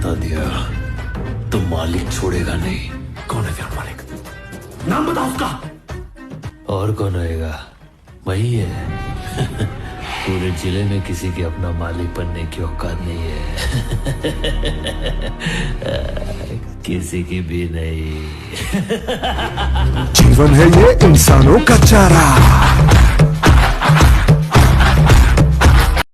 बता दिया तो मालिक छोड़ेगा नहीं। कौन है फिर मालिक? नाम बताओ उसका। और कौन होएगा? वही है। पूरे जिले में किसी के अपना मालिक बनने की औकात नहीं है। किसी की भी नहीं। जीवन है ये इंसानों का चारा।